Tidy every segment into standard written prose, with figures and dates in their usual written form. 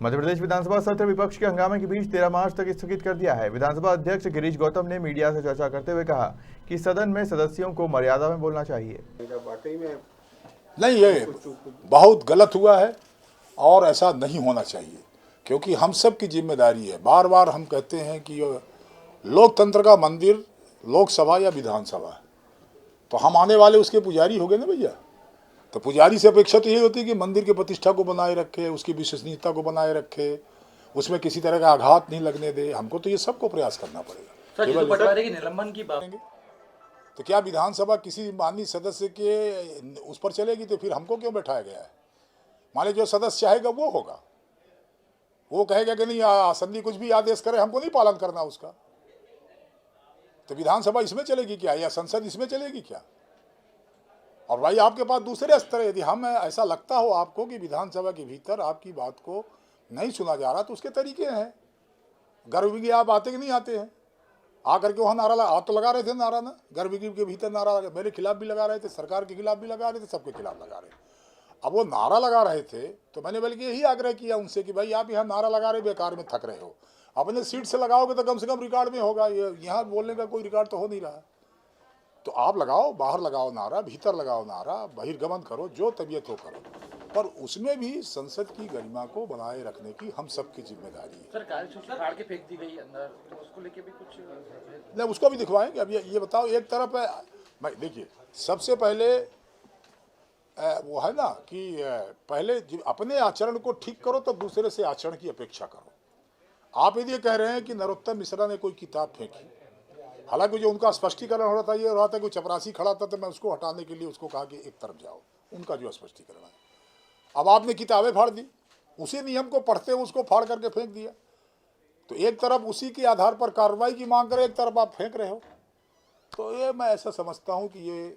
मध्य प्रदेश विधानसभा सत्र विपक्ष के हंगामे के बीच 13 मार्च तक स्थगित कर दिया है। विधानसभा अध्यक्ष गिरीश गौतम ने मीडिया से चर्चा करते हुए कहा कि सदन में सदस्यों को मर्यादा में बोलना चाहिए। नहीं, ये बहुत गलत हुआ है और ऐसा नहीं होना चाहिए, क्योंकि हम सब की जिम्मेदारी है। बार बार हम कहते हैं कि लोकतंत्र का मंदिर लोकसभा या विधानसभा है, तो हम आने वाले उसके पुजारी हो गए ना भैया। तो पुजारी से अपेक्षा तो यही होती है कि मंदिर की प्रतिष्ठा को बनाए रखे, उसकी विश्वसनीयता को बनाए रखे, उसमें किसी तरह का आघात नहीं लगने दे। हमको तो ये सबको प्रयास करना पड़ेगा। सर, बंटवारे की निलंबन की बात, तो क्या विधानसभा किसी माननीय सदस्य के उस पर चलेगी? तो फिर हमको क्यों बैठाया गया है? माने जो सदस्य चाहेगा वो होगा, वो कहेगा कि नहीं आसंदी कुछ भी आदेश करे हमको नहीं पालन करना उसका। तो विधानसभा इसमें चलेगी क्या, या संसद इसमें चलेगी क्या? और भाई आपके पास दूसरे स्तर है। यदि हम ऐसा लगता हो आपको कि विधानसभा के भीतर आपकी बात को नहीं सुना जा रहा, तो उसके तरीके हैं। गर्भ की आप आते कि नहीं आते हैं? आकर के वहाँ नारा आप तो लगा रहे थे नारा ना, गर्भ के भीतर नारा मेरे खिलाफ भी लगा रहे थे, सरकार के खिलाफ भी लगा रहे थे, सबके खिलाफ लगा रहे थे। अब वो नारा लगा रहे थे तो मैंने बल्कि यही आग्रह किया उनसे कि भाई आप यहाँ नारा लगा रहे बेकार में थक रहे हो, अपने सीट से लगाओगे तो कम से कम रिकॉर्ड में होगा। यहाँ बोलने का कोई रिकॉर्ड तो हो नहीं रहा। तो आप लगाओ, बाहर लगाओ नारा, भीतर लगाओ नारा, बहिर्गमन करो, जो तबीयत हो करो, पर उसमें भी संसद की गरिमा को बनाए रखने की हम सबकी जिम्मेदारी है। सर, कार्यसूची फाड़ के फेंक दी गई अंदर, तो उसको लेके भी कुछ नहीं, उसको भी दिखवाएंगे। अब ये बताओ, एक तरफ है भाई, देखिए सबसे पहले वो है ना कि पहले अपने आचरण को ठीक करो तो दूसरे से आचरण की अपेक्षा करो। आप यदि कह रहे हैं कि नरोत्तम मिश्रा ने कोई किताब फेंकी, हालांकि जो उनका स्पष्टीकरण हो रहा था ये हो रहा था कि चपरासी खड़ा था तो मैं उसको हटाने के लिए उसको कहा कि एक तरफ जाओ, उनका जो स्पष्टीकरण है। अब आपने किताबें फाड़ दी, उसी नियम को पढ़ते हुए उसको फाड़ करके फेंक दिया। तो एक तरफ उसी के आधार पर कार्रवाई की मांग करे, एक तरफ आप फेंक रहे हो। तो ये मैं ऐसा समझता हूँ कि ये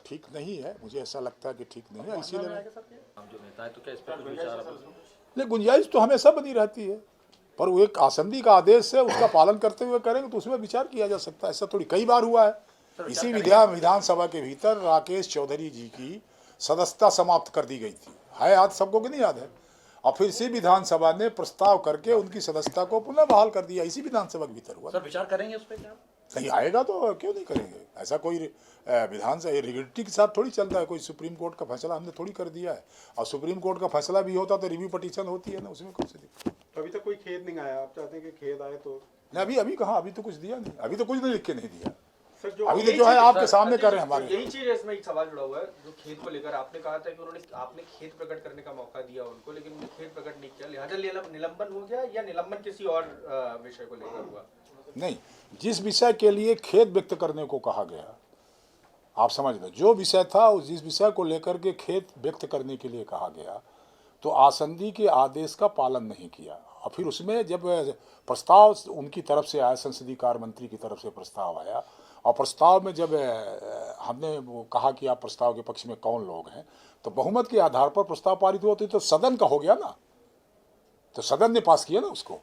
ठीक नहीं है। मुझे ऐसा लगता है कि ठीक नहीं है। इसीलिए नहीं, गुंजाइश तो हमेशा बनी रहती है, पर वो एक आसंदी का आदेश है, उसका पालन करते हुए करेंगे तो उसमें विचार किया जा सकता है। ऐसा थोड़ी कई बार हुआ है। इसी विधानसभा के भीतर राकेश चौधरी जी की सदस्यता समाप्त कर दी गई थी, है याद सबको कि नहीं याद है? और फिर इसी विधानसभा ने प्रस्ताव करके उनकी सदस्यता को पुनः बहाल कर दिया। इसी विधानसभा के भीतर हुआ। सर, विचार करेंगे उस पर क्या? नहीं आएगा तो क्यों नहीं करेंगे? ऐसा कोई विधानसभा रिगेडिटी के साथ थोड़ी चलता है। कोई सुप्रीम कोर्ट का फैसला हमने थोड़ी कर दिया है, और सुप्रीम कोर्ट का फैसला भी होता तो रिव्यू पटिशन होती है ना, उसमें कौन सी दिक्कत? तो अभी तक कोई खेद नहीं आया, आप चाहते हैं कि खेद आए? तो नहीं, अभी कहाँ, अभी तो कुछ दिया नहीं, अभी तो कुछ नहीं लिख के नहीं दिया। सर, अभी तो जो है आपके सामने कर रहे हैं हमारे। यही चीज है, इसमें एक सवाल जुड़ा हुआ है जो खेद को लेकर आपने कहा था कि आपने खेद प्रकट करने का मौका दिया उनको, लेकिन उन्होंने खेद प्रकट नहीं किया, लिहाजा निलंबन हो गया, या निलंबन किसी और विषय को लेकर हुआ? नहीं, जिस विषय के लिए खेद व्यक्त करने को कहा गया, आप समझ लो, जो विषय था जिस विषय को लेकर के खेद व्यक्त करने के लिए कहा गया, तो आसंदी के आदेश का पालन नहीं किया। और फिर उसमें जब प्रस्ताव उनकी तरफ से आया, संसदीय कार्य मंत्री की तरफ से प्रस्ताव आया, और प्रस्ताव में जब हमने वो कहा कि आप प्रस्ताव के पक्ष में कौन लोग हैं, तो बहुमत के आधार पर प्रस्ताव पारित हुआ तो सदन का हो गया ना, तो सदन ने पास किया ना उसको।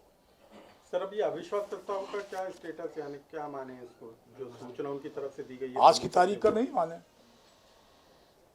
सर, अभी अविश्वास प्रस्ताव का क्या स्टेटस, यानी क्या माने इसको, जो सूचना उनकी तरफ से दी गई है? आज की तारीख का नहीं माने।